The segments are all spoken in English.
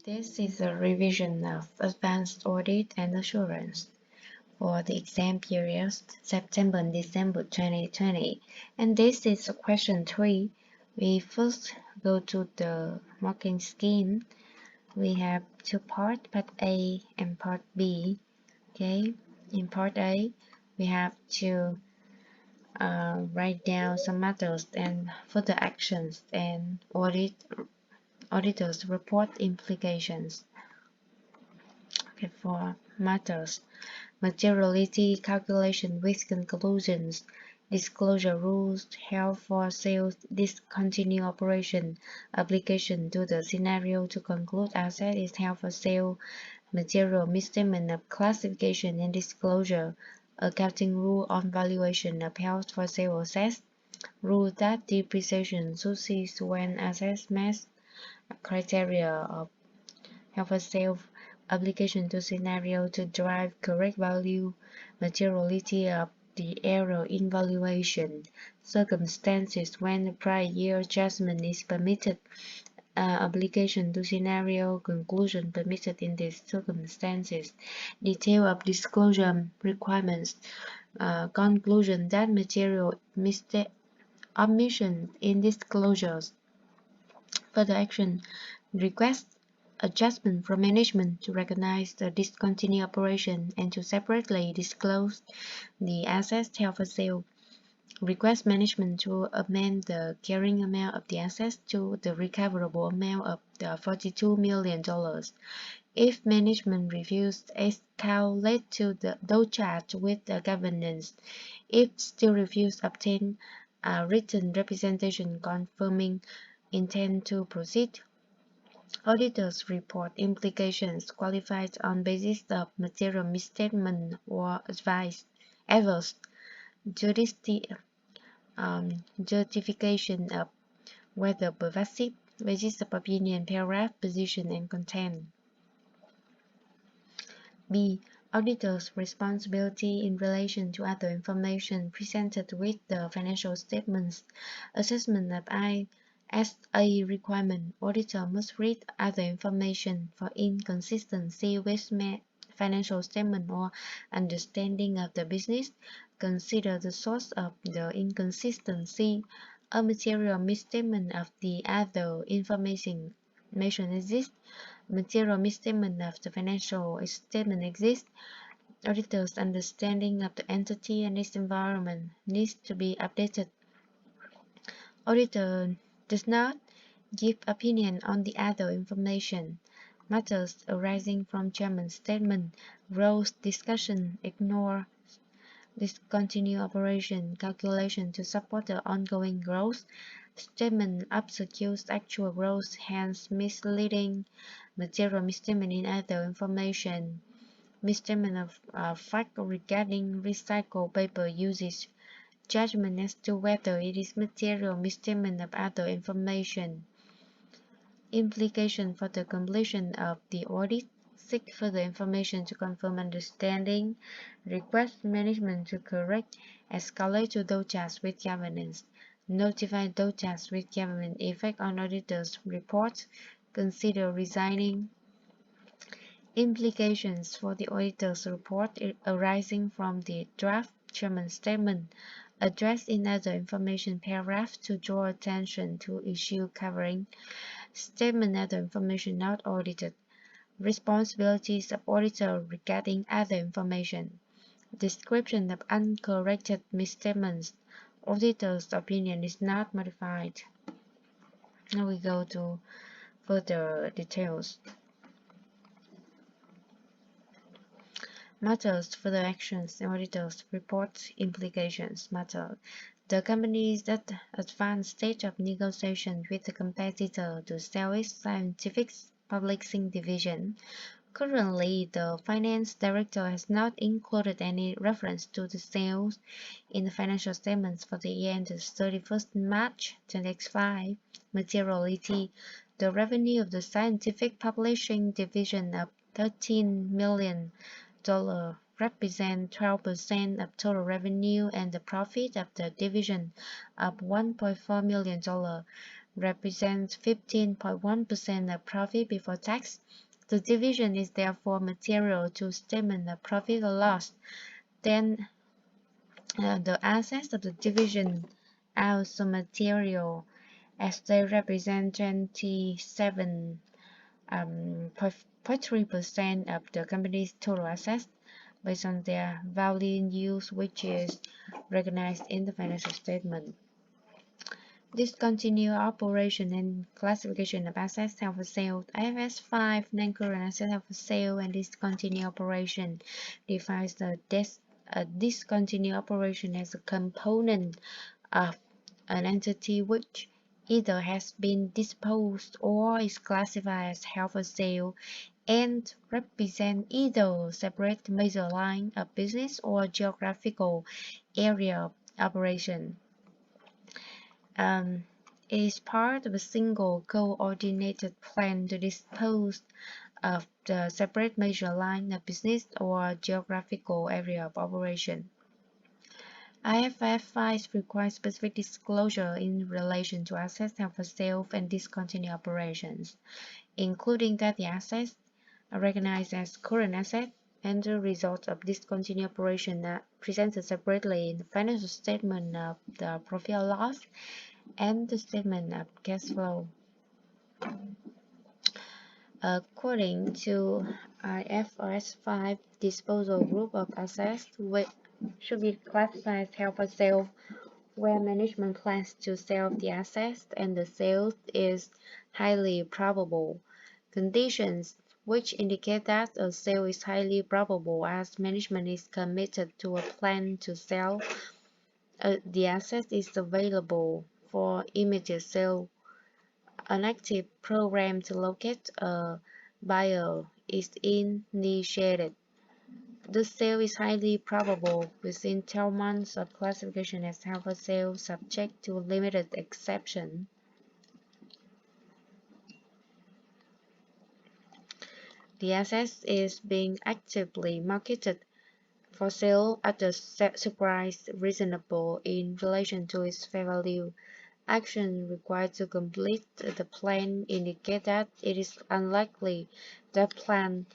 This is a revision of Advanced Audit and Assurance for the exam periods September and December 2020. And this is question 3. We first go to the marking scheme. We have two parts, part A and part B. Okay, in part A, we have to write down some matters and further actions and auditors report implications. Okay, for matters, materiality calculation with conclusions, disclosure rules, held for sales, discontinue operation, application to the scenario to conclude asset is held for sale, material misstatement of classification and disclosure, accounting rule on valuation of held for sale assets, rule that depreciation should cease when assets meet criteria of held for sale, application to scenario to derive correct value, materiality of the error in valuation, circumstances when the prior year adjustment is permitted, application to scenario, conclusion permitted in these circumstances, detail of disclosure requirements, conclusion that material mistake omission in disclosures, further action, request adjustment from management to recognize the discontinued operation and to separately disclose the assets held for sale. Request management to amend the carrying amount of the assets to the recoverable amount of the $42 million. If management reviews account led to those charged with the governance, if still refuse obtain a written representation confirming intent to proceed, auditors report implications qualified on basis of material misstatement or adverse justification of whether pervasive, basis of opinion, paragraph, position, and content. B. Auditor's responsibility in relation to other information presented with the financial statements. Assessment of ISA requirement. Auditor must read other information for inconsistency with financial statement or understanding of the business. Consider the source of the inconsistency. A material misstatement of the other information exists. Material misstatement of the financial statement exists. Auditor's understanding of the entity and its environment needs to be updated. Auditor does not give opinion on the other information. Matters arising from chairman's statement, growth discussion, ignore, discontinue operation, calculation to support the ongoing growth, statement obscures actual growth, hence misleading, material misstatement in other information, misstatement of fact regarding recycled paper usage, judgment as to whether it is material misstatement of other information, implication for the completion of the audit, seek further information to confirm understanding, request management to correct, escalate to those charged with governance, notify those charged with government effect on auditor's report, consider resigning, implications for the auditor's report arising from the draft chairman's statement, addressed in other information paragraph to draw attention to issue covering, statement other information not audited, responsibilities of auditor regarding other information, description of uncorrected misstatements, auditor's opinion is not modified. Now we go to further details. Matters, further actions, and auditors report implications. Matter. The company is at advanced stage of negotiation with the competitor to sell its scientific publishing division. Currently, the finance director has not included any reference to the sales in the financial statements for the year ended 31st March 2025. Materiality. The revenue of the scientific publishing division of $13 million represent 12% of total revenue, and the profit of the division of $1.4 million represents 15.1% of profit before tax. The division is therefore material to statement of profit or loss. Then the assets of the division are also material as they represent 27.3% of the company's total assets based on their value in use, which is recognized in the financial statement. Discontinued operation and classification of assets held for sale. IFRS 5 non-current assets held for sale and discontinued operation defines the discontinued operation as a component of an entity which either has been disposed or is classified as held for sale and represent either separate major line of business or geographical area of operation. It is part of a single coordinated plan to dispose of the separate major line of business or geographical area of operation. IFRS 5 requires specific disclosure in relation to assets held for sale and discontinued operations, including that the assets are recognized as current assets and the results of discontinued operation are presented separately in the financial statement of the profit or loss and the statement of cash flow. According to IFRS 5, disposal group of assets should be classified as held for sale where management plans to sell the assets and the sale is highly probable. Conditions which indicate that a sale is highly probable as management is committed to a plan to sell the asset is available for immediate sale. An active program to locate a buyer is initiated. The sale is highly probable within 12 months of classification as held for sale, subject to limited exception. The asset is being actively marketed for sale at a set price reasonable in relation to its fair value. Action required to complete the plan indicate that it is unlikely that plan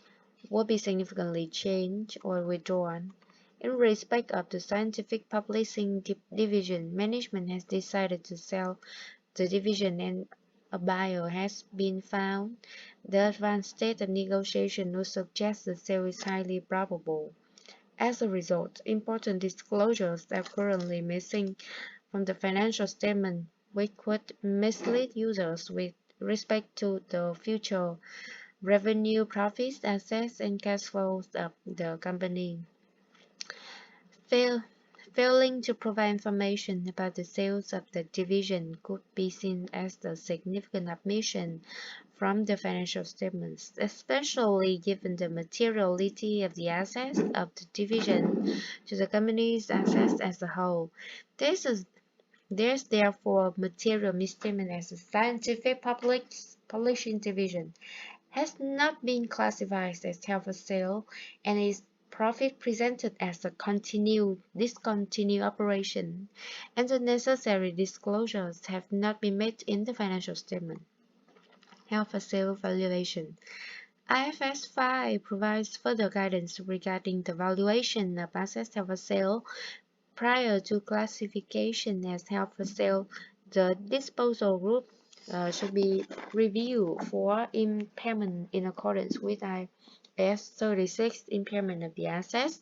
will be significantly changed or withdrawn. In respect of the scientific publishing division, management has decided to sell the division and a buyer has been found. The advanced state of negotiation would suggest the sale is highly probable. As a result, important disclosures are currently missing from the financial statement, which could mislead users with respect to the future revenue, profits, assets, and cash flows of the company. Failing to provide information about the sales of the division could be seen as a significant omission from the financial statements, especially given the materiality of the assets of the division to the company's assets as a whole. There's therefore material misstatement as a scientific publishing division has not been classified as held for sale and its profit presented as a discontinued operation, and the necessary disclosures have not been made in the financial statement. Held for sale valuation. IFRS 5 provides further guidance regarding the valuation of assets held for sale prior to classification as held for sale. The disposal group should be reviewed for impairment in accordance with IAS 36 impairment of the assets.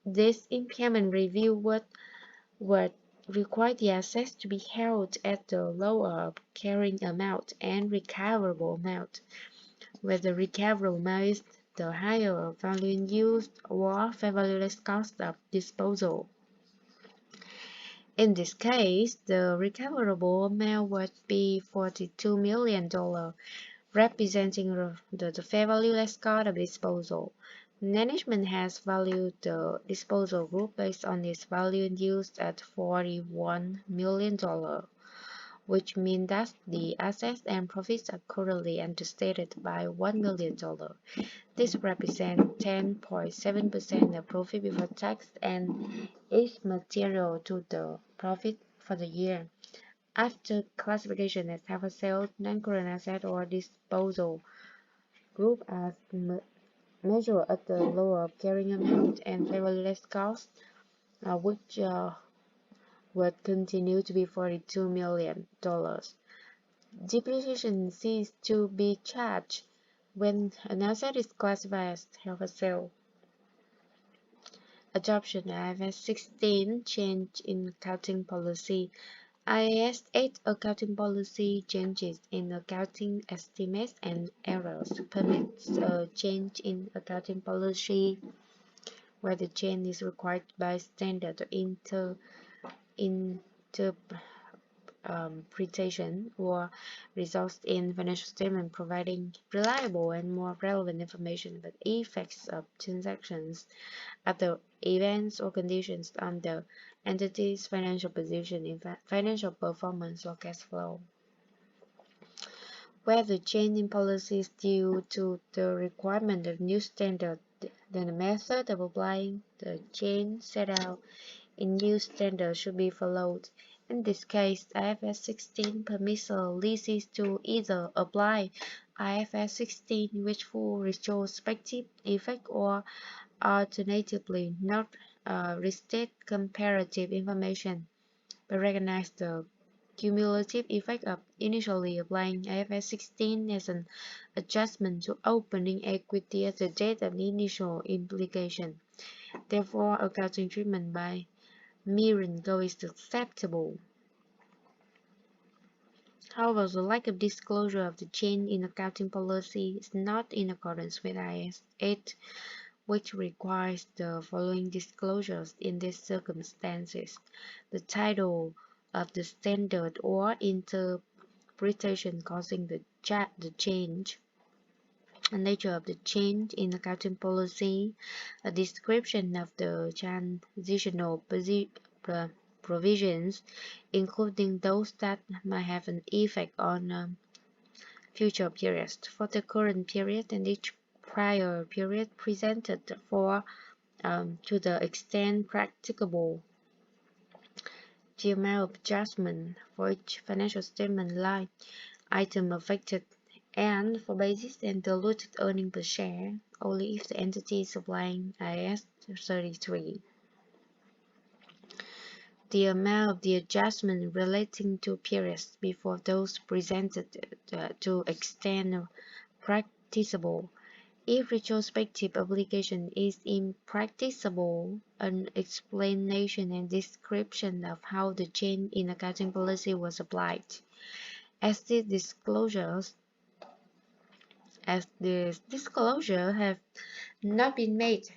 This impairment review would require the assets to be held at the lower carrying amount and recoverable amount, where the recoverable amount is the higher value in use or fair value less cost of disposal. In this case, the recoverable amount would be $42 million, representing the fair value less cost of disposal. Management has valued the disposal group based on its value in use at $41 million, which means that the assets and profits are currently understated by $1 million. This represents 10.7% of profit before tax and is material to the profit for the year. After classification as held for sale, non-current asset or disposal group as measured at the lower of carrying amount and favorless cost, which would continue to be $42 million. Depreciation ceases to be charged when an asset is classified as held for sale. Adoption of IFRS 16 change in accounting policy. IAS 8 accounting policy changes in accounting estimates and errors permits a change in accounting policy where the change is required by standard interpretation or results in financial statement providing reliable and more relevant information about effects of transactions, other events or conditions on the entity's financial position, financial performance or cash flow. Where the change in policy is due to the requirement of new standard, then the method of applying the change set out in new standard should be followed. In this case, IFRS 16 permits leases to either apply IFRS 16 with full retrospective effect or alternatively not restate comparative information, but recognize the cumulative effect of initially applying IFRS 16 as an adjustment to opening equity at the date of the initial implication. Therefore, accounting treatment by mirroring is acceptable. However, the lack of disclosure of the change in accounting policy is not in accordance with IAS 8, which requires the following disclosures in these circumstances: the title of the standard or interpretation causing the change, the nature of the change in accounting policy, a description of the transitional provisions, including those that might have an effect on future periods for the current period and each prior period presented for to the extent practicable, the amount of adjustment for each financial statement line item affected, and for basic and diluted earnings per share only if the entity is applying IAS 33. The amount of the adjustment relating to periods before those presented to extent practicable. If retrospective application is impracticable, an explanation and description of how the change in accounting policy was applied. As the disclosure have not been made,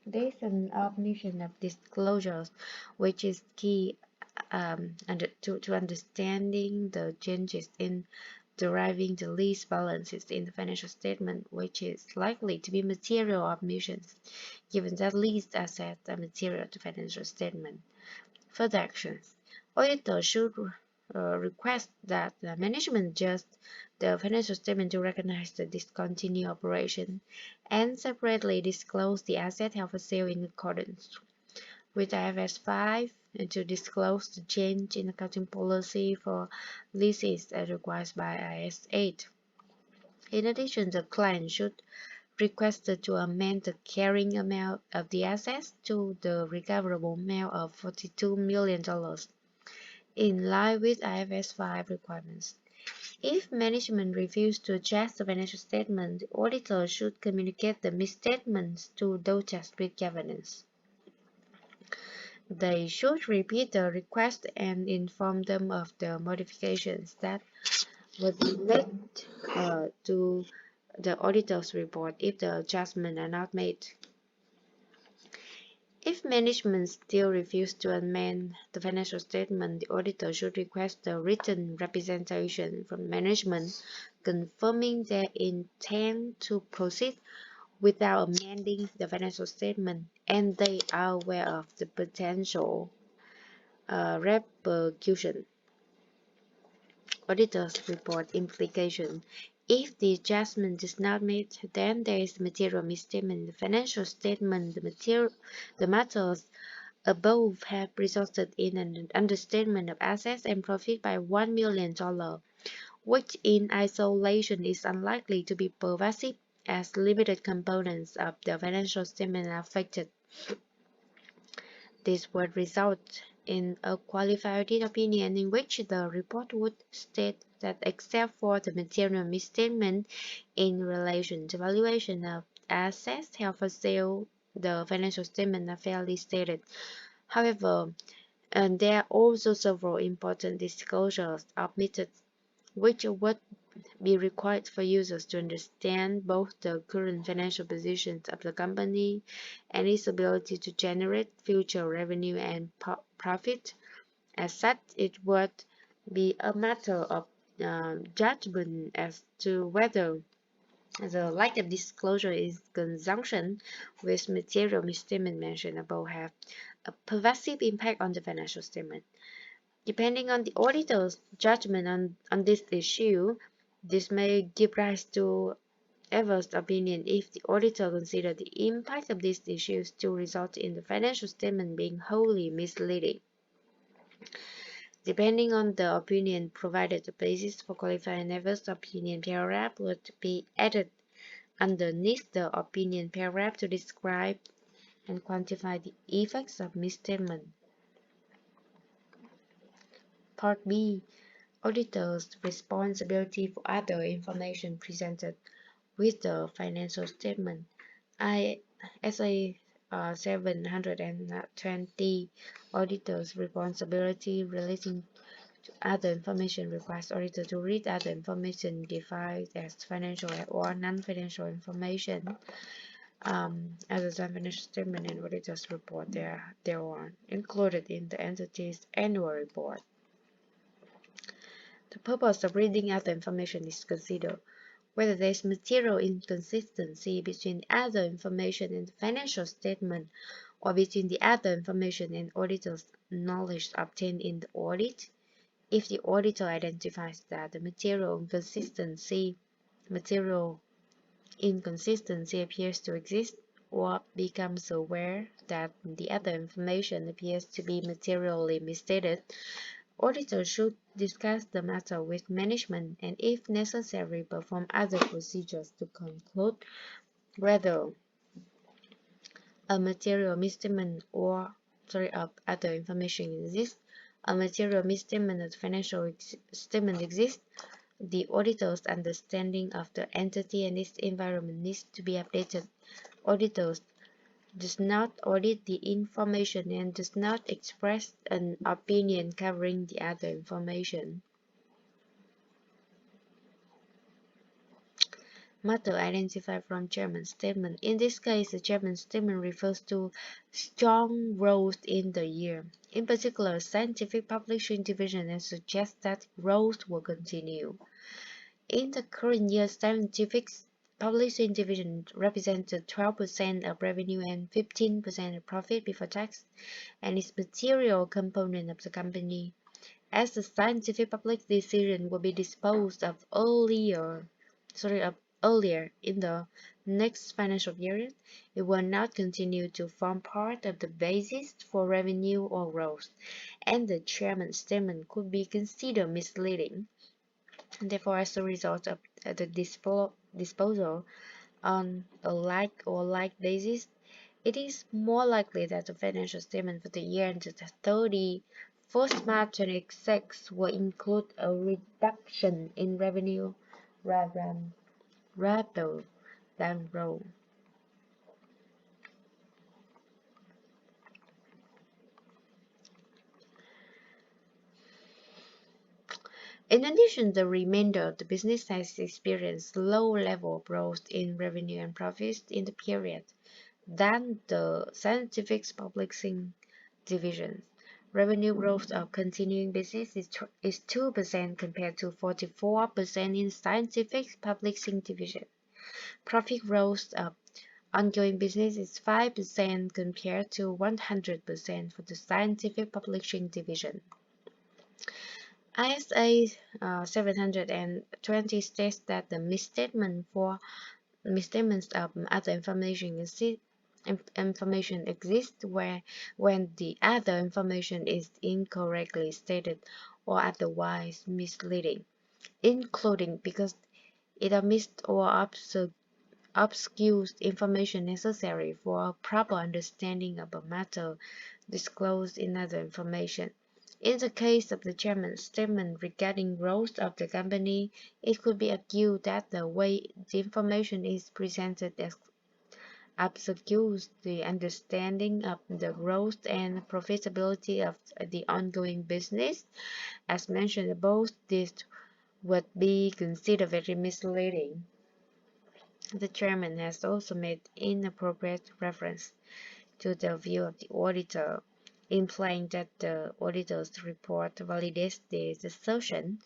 there is an omission of disclosures, which is key to understanding the changes in deriving the lease balances in the financial statement, which is likely to be material omissions, given that leased assets are material to financial statement. Further actions. Auditors should request that the management adjust the financial statement to recognize the discontinued operation and separately disclose the asset held for sale in accordance with IFRS 5 and to disclose the change in accounting policy for leases as required by IAS 8. In addition, the client should request to amend the carrying amount of the assets to the recoverable amount of $42 million in line with IFRS 5 requirements. If management refuses to adjust the financial statement, the auditor should communicate the misstatements to those tasked with governance. They should repeat the request and inform them of the modifications that would be made to the auditor's report if the adjustments are not made. If management still refuses to amend the financial statement, the auditor should request a written representation from management confirming their intent to proceed without amending the financial statement, and they are aware of the potential repercussion. Auditor's report implication. If the adjustment is not made, then there is material misstatement in the financial statement. The matters above have resulted in an understatement of assets and profit by $1 million, which in isolation is unlikely to be pervasive as limited components of the financial statement are affected. This would result in a qualified opinion in which the report would state that except for the material misstatement in relation to valuation of assets held for sale, the financial statements are fairly stated. However, there are also several important disclosures omitted, which would be required for users to understand both the current financial positions of the company and its ability to generate future revenue and profit. As such, it would be a matter of judgment as to whether the lack of disclosure in conjunction with material misstatement mentioned above have a pervasive impact on the financial statement. Depending on the auditor's judgment on this issue, this may give rise to adverse opinion if the auditor considers the impact of these issues to result in the financial statement being wholly misleading. Depending on the opinion provided, the basis for qualifying adverse opinion paragraph would be added underneath the opinion paragraph to describe and quantify the effects of misstatement. Part B. Auditor's responsibility for other information presented with the financial statement. ACCA 720 Auditor's responsibility relating to other information requires auditor to read other information defined as financial or non-financial information, other than financial statement and auditor's report thereon, included in the entity's annual report. The purpose of reading other information is to consider whether there is material inconsistency between other information and the financial statement or between the other information and auditor's knowledge obtained in the audit. If the auditor identifies that the material inconsistency appears to exist, or becomes aware that the other information appears to be materially misstated, auditors should discuss the matter with management and, if necessary, perform other procedures to conclude whether a material misstatement of other information exists. A material misstatement of the financial statement exists. The auditor's understanding of the entity and its environment needs to be updated. Auditors does not audit the information and does not express an opinion covering the other information. Matter identified from Chairman's statement. In this case, the Chairman's statement refers to strong growth in the year, in particular scientific publishing division, and suggests that growth will continue. In the current year, scientific publishing division represented 12% of revenue and 15% of profit before tax, and is material component of the company. As the scientific public decision will be disposed of earlier in the next financial period, it will not continue to form part of the basis for revenue or growth, and the chairman's statement could be considered misleading. Therefore, as a result of the disposal on a like basis, it is more likely that the financial statement for the year ended 31st March 2026 will include a reduction in revenue rather than growth. In addition, the remainder of the business has experienced low level of growth in revenue and profits in the period than the scientific publishing division. Revenue growth of continuing business is 2% compared to 44% in scientific publishing division. Profit growth of ongoing business is 5% compared to 100% for the scientific publishing division. ISA 720 states that the misstatements of other information information exists when the other information is incorrectly stated or otherwise misleading, including because it omits or obscures information necessary for a proper understanding of a matter disclosed in other information. In the case of the chairman's statement regarding growth of the company, it could be argued that the way the information is presented obscures the understanding of the growth and profitability of the ongoing business. As mentioned above, this would be considered very misleading. The chairman has also made inappropriate reference to the view of the auditor, implying that the auditor's report validates this assertion.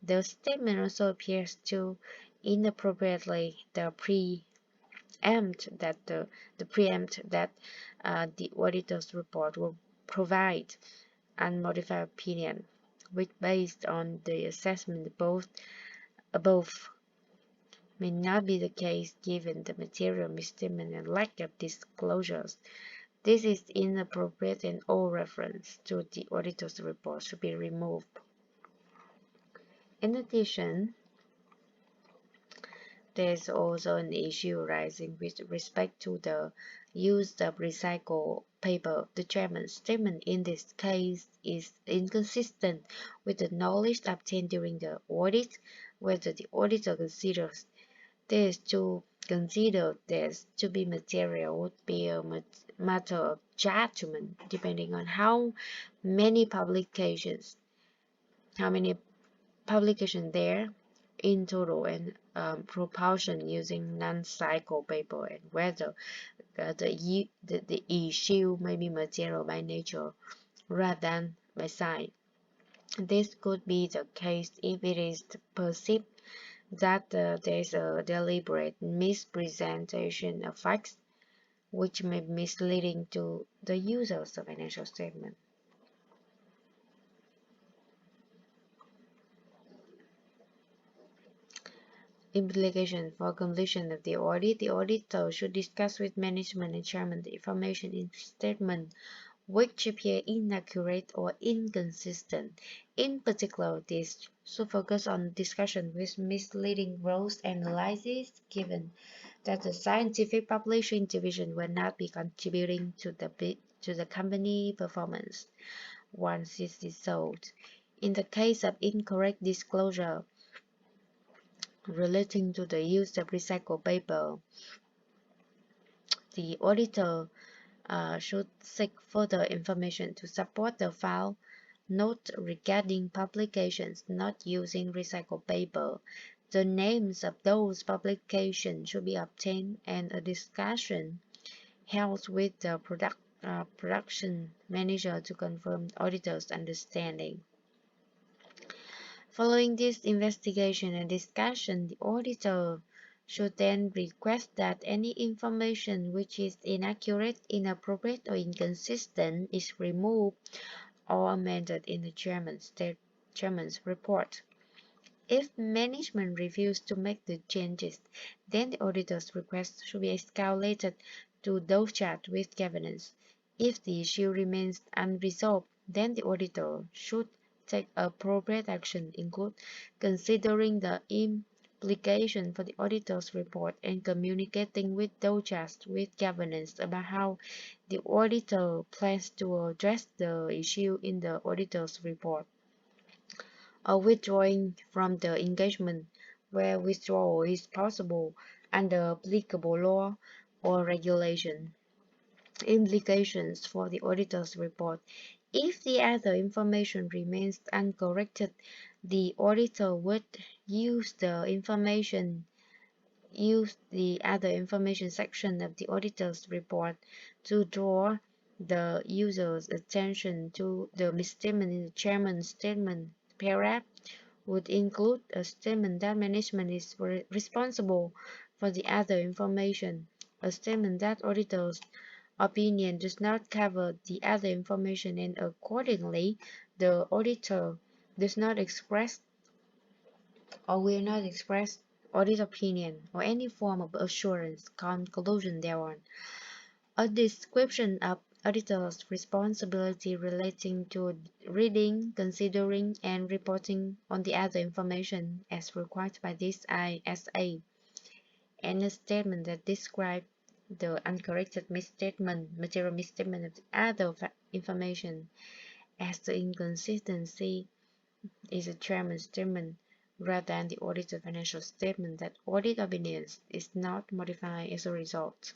The statement also appears to inappropriately preempt that the auditor's report will provide unmodified opinion, which based on the assessment above may not be the case given the material misstatement and lack of disclosures. This is inappropriate and all reference to the auditor's report should be removed. In addition, there is also an issue arising with respect to the use of recycled paper. The chairman's statement in this case is inconsistent with the knowledge obtained during the audit, whether the auditor considers this to consider this to be material would be a matter of judgment, depending on how many publications there in total and propulsion using non-cycle paper, and whether the issue may be material by nature rather than by size. This could be the case if it is perceived that there is a deliberate mispresentation of facts, which may be misleading to the users of financial statement. Implication for completion of the auditor should discuss with management and chairman the information in statement which appear inaccurate or inconsistent. In particular, this should focus on discussion with misleading growth analysis, given that the scientific publishing division will not be contributing to the company performance once it is sold. In the case of incorrect disclosure relating to the use of recycled paper, the auditor should seek further information to support the file note regarding publications not using recycled paper. The names of those publications should be obtained and a discussion held with the production manager to confirm the auditor's understanding. Following this investigation and discussion, the auditor should then request that any information which is inaccurate, inappropriate, or inconsistent is removed or amended in the chairman's report. If management refuses to make the changes, then the auditor's request should be escalated to those charged with governance. If the issue remains unresolved, then the auditor should take appropriate action, include considering the implication for the auditor's report and communicating with those charged with governance about how the auditor plans to address the issue in the auditor's report, or withdrawing from the engagement where withdrawal is possible under applicable law or regulation. Implications for the auditor's report. If the other information remains uncorrected, the auditor would use the other information section of the auditor's report to draw the user's attention to the misstatement in the chairman's statement. Paragraph would include a statement that management is responsible for the other information, a statement that auditor's opinion does not cover the other information, and accordingly, the auditor does not express or will not express audit opinion or any form of assurance conclusion thereon. A description of auditor's responsibility relating to reading, considering, and reporting on the other information as required by this ISA, and a statement that describes the uncorrected misstatement, material misstatement of the other information, as the inconsistency is a chairman's statement rather than the audited financial statement. That audit opinions is not modified as a result.